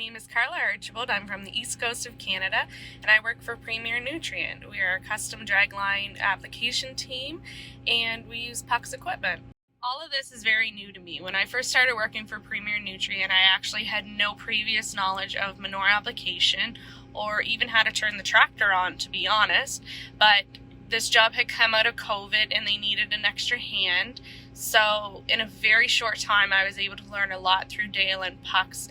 name is Carla Archibald. I'm from the east coast of Canada, and I work for Premier Nutrient. We are a custom dragline application team, and we use Puck's equipment. All of this is very new to me. When I first started working for Premier Nutrient, I actually had no previous knowledge of manure application or even how to turn the tractor on, to be honest. But this job had come out of COVID and they needed an extra hand. So in a very short time, I was able to learn a lot through Dale and Puck's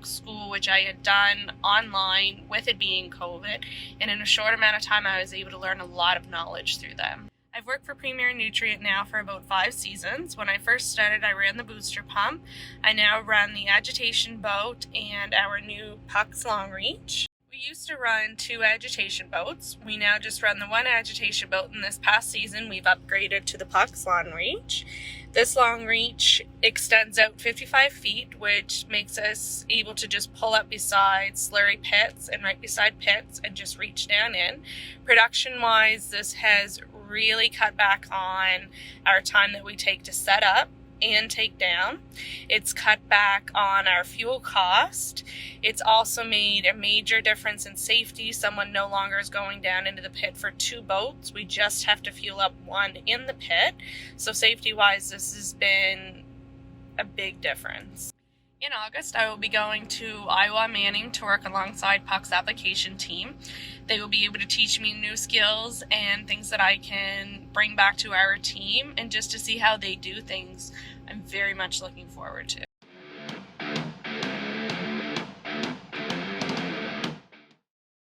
school, which I had done online with it being COVID. And in a short amount of time, I was able to learn a lot of knowledge through them. I've worked for Premier Nutrient now for about 5 seasons. When I first started, I ran the booster pump. I now run the agitation boat and our new Puck's long reach. We used to run 2 agitation boats. We now just run the 1 agitation boat, and this past season we've upgraded to the Puck's long reach. This long reach extends out 55 feet, which makes us able to just pull up beside slurry pits and right beside pits and just reach down in. Production wise, this has really cut back on our time that we take to set up and take down. It's cut back on our fuel cost. It's also made a major difference in safety. Someone no longer is going down into the pit for 2 boats. We just have to fuel up 1 in the pit. So safety wise, this has been a big difference. In August, I will be going to Iowa Manning to work alongside Puck's application team. They will be able to teach me new skills and things that I can bring back to our team, and just to see how they do things, I'm very much looking forward to.